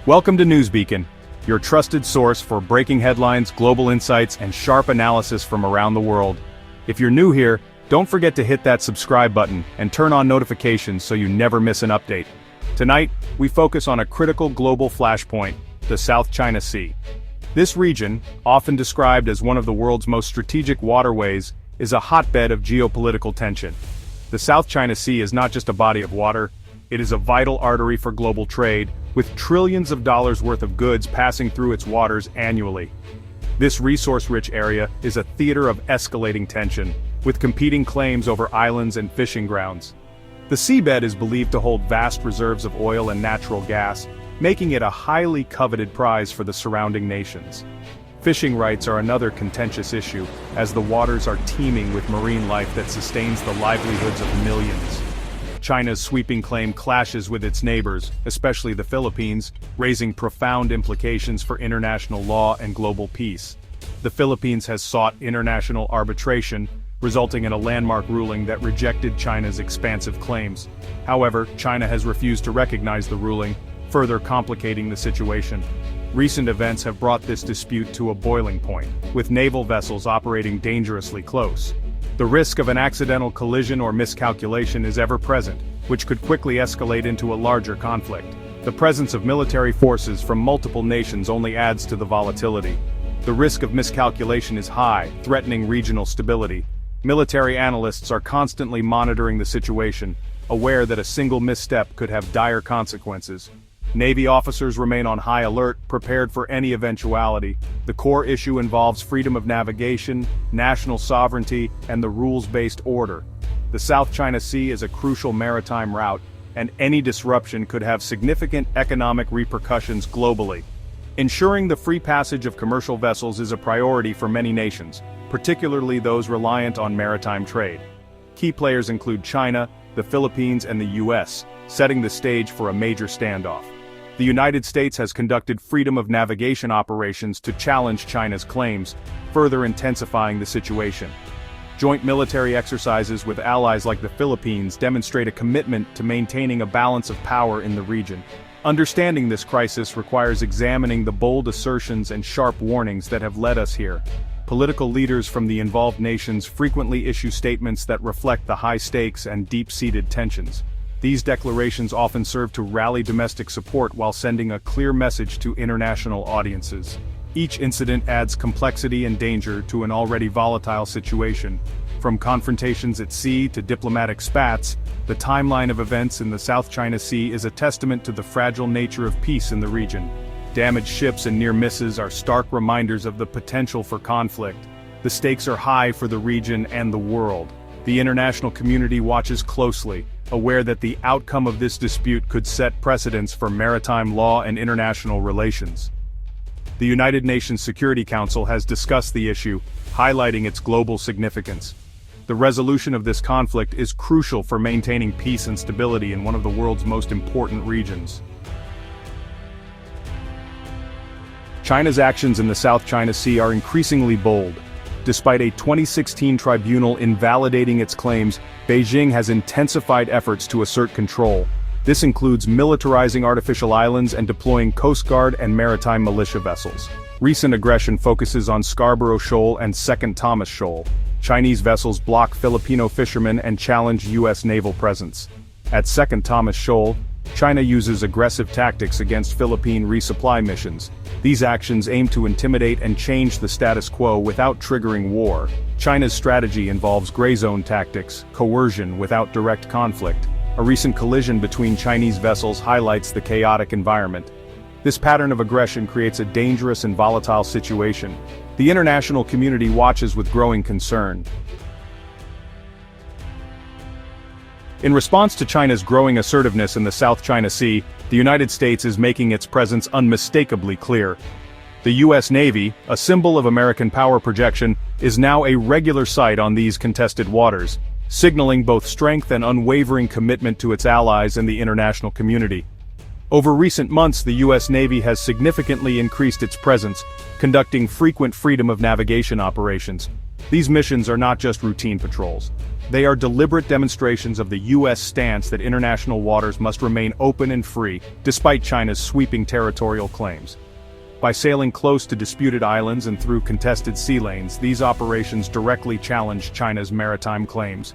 Welcome to Newsbeacon, your trusted source for breaking headlines, global insights, and sharp analysis from around the world. If you're new here, don't forget to hit that subscribe button and turn on notifications so you never miss an update. Tonight, we focus on a critical global flashpoint, the South China Sea. This region, often described as one of the world's most strategic waterways, is a hotbed of geopolitical tension. The South China Sea is not just a body of water, it is a vital artery for global trade, with trillions of dollars worth of goods passing through its waters annually. This resource-rich area is a theater of escalating tension, with competing claims over islands and fishing grounds. The seabed is believed to hold vast reserves of oil and natural gas, making it a highly coveted prize for the surrounding nations. Fishing rights are another contentious issue, as the waters are teeming with marine life that sustains the livelihoods of millions. China's sweeping claim clashes with its neighbors, especially the Philippines, raising profound implications for international law and global peace. The Philippines has sought international arbitration, resulting in a landmark ruling that rejected China's expansive claims. However, China has refused to recognize the ruling, further complicating the situation. Recent events have brought this dispute to a boiling point, with naval vessels operating dangerously close. The risk of an accidental collision or miscalculation is ever present, which could quickly escalate into a larger conflict. The presence of military forces from multiple nations only adds to the volatility. The risk of miscalculation is high, threatening regional stability. Military analysts are constantly monitoring the situation, aware that a single misstep could have dire consequences. Navy officers remain on high alert, prepared for any eventuality. The core issue involves freedom of navigation, national sovereignty, and the rules-based order. The South China Sea is a crucial maritime route, and any disruption could have significant economic repercussions globally. Ensuring the free passage of commercial vessels is a priority for many nations, particularly those reliant on maritime trade. Key players include China, the Philippines, and the US, setting the stage for a major standoff. The United States has conducted freedom of navigation operations to challenge China's claims, further intensifying the situation. Joint military exercises with allies like the Philippines demonstrate a commitment to maintaining a balance of power in the region. Understanding this crisis requires examining the bold assertions and sharp warnings that have led us here. Political leaders from the involved nations frequently issue statements that reflect the high stakes and deep-seated tensions. These declarations often serve to rally domestic support while sending a clear message to international audiences. Each incident adds complexity and danger to an already volatile situation. From confrontations at sea to diplomatic spats, the timeline of events in the South China Sea is a testament to the fragile nature of peace in the region. Damaged ships and near misses are stark reminders of the potential for conflict. The stakes are high for the region and the world. The international community watches closely, aware that the outcome of this dispute could set precedents for maritime law and international relations. The United Nations Security Council has discussed the issue, highlighting its global significance. The resolution of this conflict is crucial for maintaining peace and stability in one of the world's most important regions. China's actions in the South China Sea are increasingly bold. Despite a 2016 tribunal invalidating its claims, Beijing has intensified efforts to assert control. This includes militarizing artificial islands and deploying Coast Guard and maritime militia vessels. Recent aggression focuses on Scarborough Shoal and Second Thomas Shoal. Chinese vessels block Filipino fishermen and challenge U.S. naval presence. At Second Thomas Shoal, China uses aggressive tactics against Philippine resupply missions. These actions aim to intimidate and change the status quo without triggering war. China's strategy involves gray zone tactics, coercion without direct conflict. A recent collision between Chinese vessels highlights the chaotic environment. This pattern of aggression creates a dangerous and volatile situation. The international community watches with growing concern. In response to China's growing assertiveness in the South China Sea, the United States is making its presence unmistakably clear. The U.S. Navy, a symbol of American power projection, is now a regular sight on these contested waters, signaling both strength and unwavering commitment to its allies and the international community. Over recent months, the U.S. Navy has significantly increased its presence, conducting frequent freedom of navigation operations. These missions are not just routine patrols. They are deliberate demonstrations of the U.S. stance that international waters must remain open and free, despite China's sweeping territorial claims. By sailing close to disputed islands and through contested sea lanes, these operations directly challenge China's maritime claims.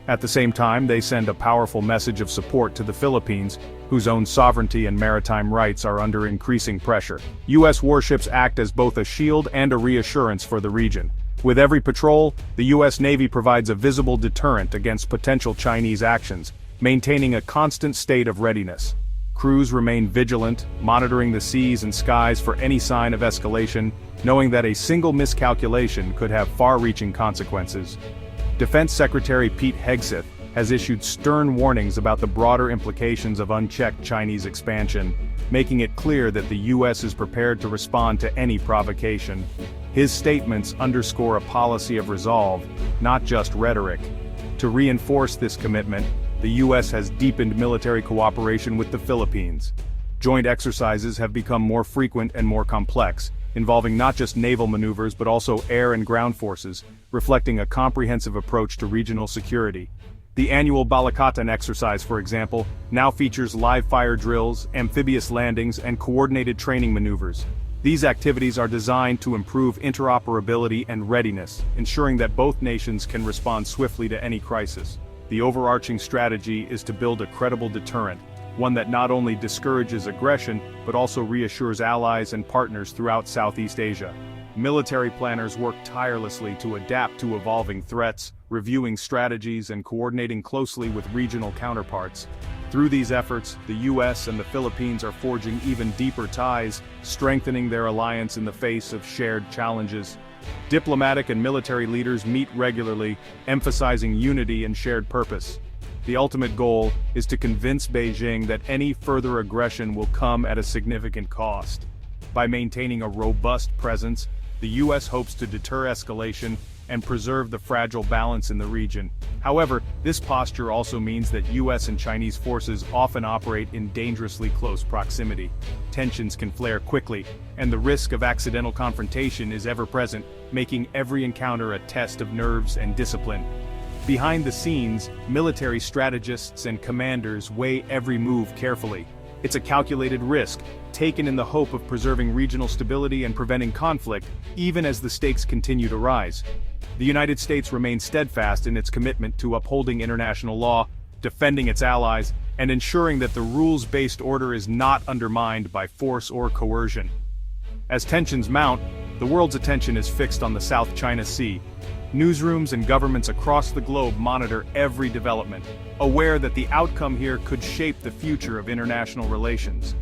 At the same time, they send a powerful message of support to the Philippines, whose own sovereignty and maritime rights are under increasing pressure. U.S. warships act as both a shield and a reassurance for the region. With every patrol, the U.S. Navy provides a visible deterrent against potential Chinese actions, maintaining a constant state of readiness. Crews remain vigilant, monitoring the seas and skies for any sign of escalation, knowing that a single miscalculation could have far-reaching consequences. Defense Secretary Pete Hegseth has issued stern warnings about the broader implications of unchecked Chinese expansion, making it clear that the U.S. is prepared to respond to any provocation. His statements underscore a policy of resolve, not just rhetoric. To reinforce this commitment, the U.S. has deepened military cooperation with the Philippines. Joint exercises have become more frequent and more complex, involving not just naval maneuvers but also air and ground forces, reflecting a comprehensive approach to regional security. The annual Balikatan exercise, for example, now features live-fire drills, amphibious landings, and coordinated training maneuvers. These activities are designed to improve interoperability and readiness, ensuring that both nations can respond swiftly to any crisis. The overarching strategy is to build a credible deterrent, one that not only discourages aggression but also reassures allies and partners throughout Southeast Asia. Military planners work tirelessly to adapt to evolving threats, reviewing strategies and coordinating closely with regional counterparts. Through these efforts, the U.S. and the Philippines are forging even deeper ties, strengthening their alliance in the face of shared challenges. Diplomatic and military leaders meet regularly, emphasizing unity and shared purpose. The ultimate goal is to convince Beijing that any further aggression will come at a significant cost. By maintaining a robust presence, the U.S. hopes to deter escalation and preserve the fragile balance in the region. However, this posture also means that U.S. and Chinese forces often operate in dangerously close proximity. Tensions can flare quickly, and the risk of accidental confrontation is ever present, making every encounter a test of nerves and discipline. Behind the scenes, military strategists and commanders weigh every move carefully. It's a calculated risk, taken in the hope of preserving regional stability and preventing conflict, even as the stakes continue to rise. The United States remains steadfast in its commitment to upholding international law, defending its allies, and ensuring that the rules-based order is not undermined by force or coercion. As tensions mount, the world's attention is fixed on the South China Sea. Newsrooms and governments across the globe monitor every development, aware that the outcome here could shape the future of international relations.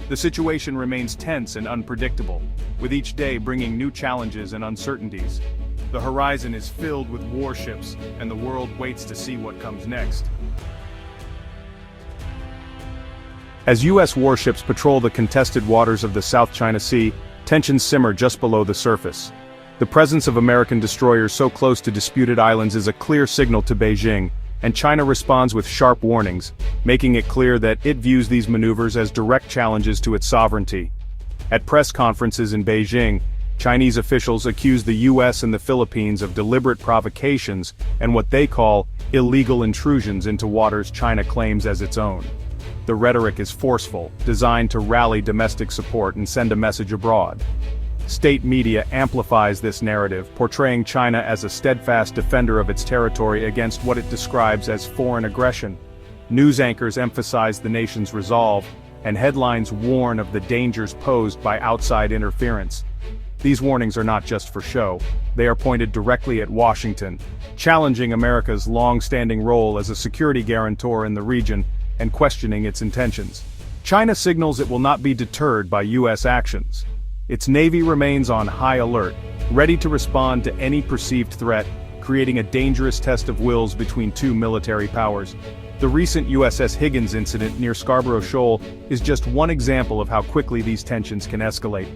The situation remains tense and unpredictable, with each day bringing new challenges and uncertainties. The horizon is filled with warships, and the world waits to see what comes next. As U.S. warships patrol the contested waters of the South China Sea, tensions simmer just below the surface. The presence of American destroyers so close to disputed islands is a clear signal to Beijing, and China responds with sharp warnings, making it clear that it views these maneuvers as direct challenges to its sovereignty. At press conferences in Beijing, Chinese officials accuse the U.S. and the Philippines of deliberate provocations and what they call illegal intrusions into waters China claims as its own. The rhetoric is forceful, designed to rally domestic support and send a message abroad. State media amplifies this narrative, portraying China as a steadfast defender of its territory against what it describes as foreign aggression. News anchors emphasize the nation's resolve, and headlines warn of the dangers posed by outside interference. These warnings are not just for show, they are pointed directly at Washington, challenging America's long-standing role as a security guarantor in the region and questioning its intentions. China signals it will not be deterred by U.S. actions. Its Navy remains on high alert, ready to respond to any perceived threat, creating a dangerous test of wills between two military powers. The recent USS Higgins incident near Scarborough Shoal is just one example of how quickly these tensions can escalate.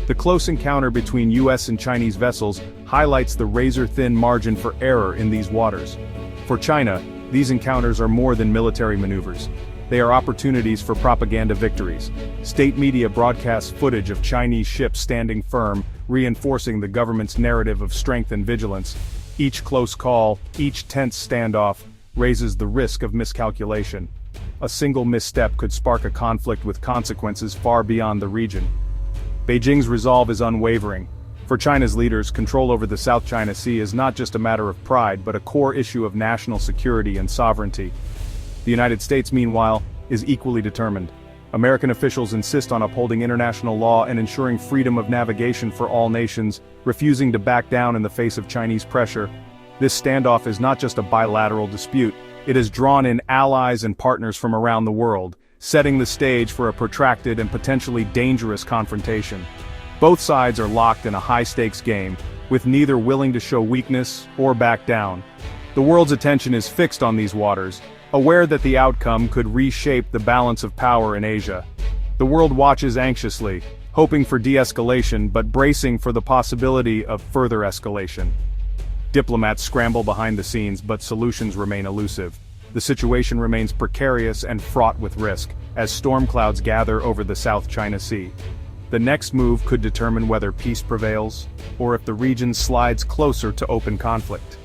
The close encounter between U.S. and Chinese vessels highlights the razor-thin margin for error in these waters. For China, these encounters are more than military maneuvers. They are opportunities for propaganda victories. State media broadcasts footage of Chinese ships standing firm, reinforcing the government's narrative of strength and vigilance. Each close call, each tense standoff, raises the risk of miscalculation. A single misstep could spark a conflict with consequences far beyond the region. Beijing's resolve is unwavering. For China's leaders, control over the South China Sea is not just a matter of pride but a core issue of national security and sovereignty. The United States, meanwhile, is equally determined. American officials insist on upholding international law and ensuring freedom of navigation for all nations, refusing to back down in the face of Chinese pressure. This standoff is not just a bilateral dispute, it has drawn in allies and partners from around the world, setting the stage for a protracted and potentially dangerous confrontation. Both sides are locked in a high-stakes game, with neither willing to show weakness or back down. The world's attention is fixed on these waters, aware that the outcome could reshape the balance of power in Asia. The world watches anxiously, hoping for de-escalation but bracing for the possibility of further escalation. Diplomats scramble behind the scenes but solutions remain elusive. The situation remains precarious and fraught with risk, as storm clouds gather over the South China Sea. The next move could determine whether peace prevails, or if the region slides closer to open conflict.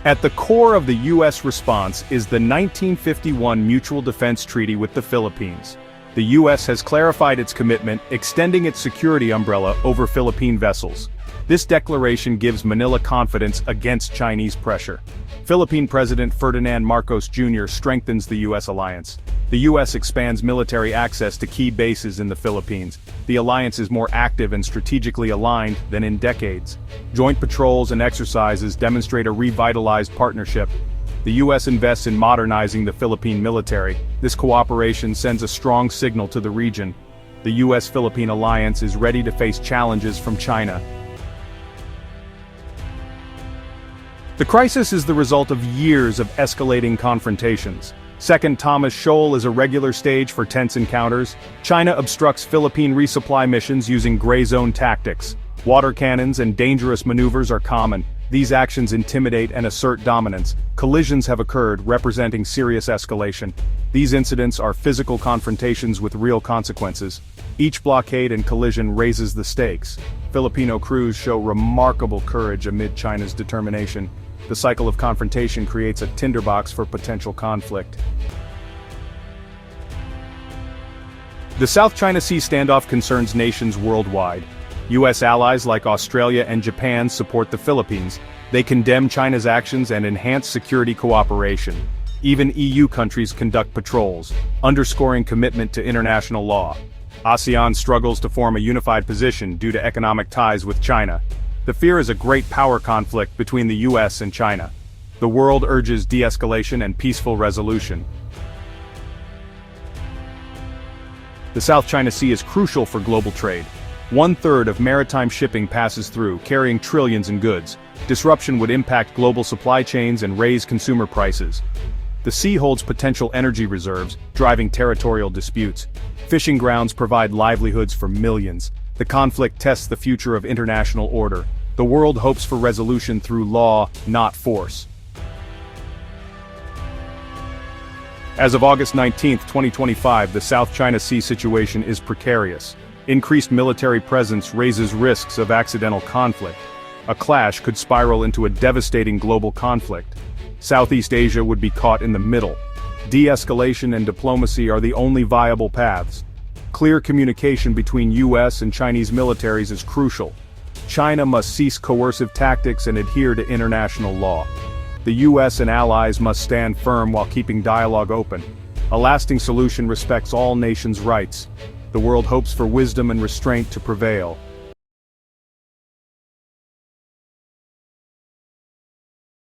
At the core of the U.S. response is the 1951 Mutual Defense Treaty with the Philippines. The U.S. has clarified its commitment, extending its security umbrella over Philippine vessels. This declaration gives Manila confidence against Chinese pressure. Philippine President Ferdinand Marcos Jr. strengthens the U.S. alliance. The U.S. expands military access to key bases in the Philippines. The alliance is more active and strategically aligned than in decades. Joint patrols and exercises demonstrate a revitalized partnership. The U.S. invests in modernizing the Philippine military. This cooperation sends a strong signal to the region. The U.S.-Philippine alliance is ready to face challenges from China. The crisis is the result of years of escalating confrontations. Second Thomas Shoal is a regular stage for tense encounters. China obstructs Philippine resupply missions using gray zone tactics. Water cannons and dangerous maneuvers are common. These actions intimidate and assert dominance. Collisions have occurred, representing serious escalation. These incidents are physical confrontations with real consequences. Each blockade and collision raises the stakes. Filipino crews show remarkable courage amid China's determination. The cycle of confrontation creates a tinderbox for potential conflict. The South China Sea standoff concerns nations worldwide. U.S. allies like Australia and Japan support the Philippines. They condemn China's actions and enhance security cooperation. Even EU countries conduct patrols, underscoring commitment to international law. ASEAN struggles to form a unified position due to economic ties with China. The fear is a great power conflict between the U.S. and China. The world urges de-escalation and peaceful resolution. The South China Sea is crucial for global trade. 1/3 of maritime shipping passes through, carrying trillions in goods. Disruption would impact global supply chains and raise consumer prices. The sea holds potential energy reserves, driving territorial disputes. Fishing grounds provide livelihoods for millions. The conflict tests the future of international order. The world hopes for resolution through law, not force. As of August 19, 2025, the South China Sea situation is precarious. Increased military presence raises risks of accidental conflict. A clash could spiral into a devastating global conflict. Southeast Asia would be caught in the middle. De-escalation and diplomacy are the only viable paths. Clear communication between U.S. and Chinese militaries is crucial. China must cease coercive tactics and adhere to international law. The U.S. and allies must stand firm while keeping dialogue open. A lasting solution respects all nations' rights. The world hopes for wisdom and restraint to prevail.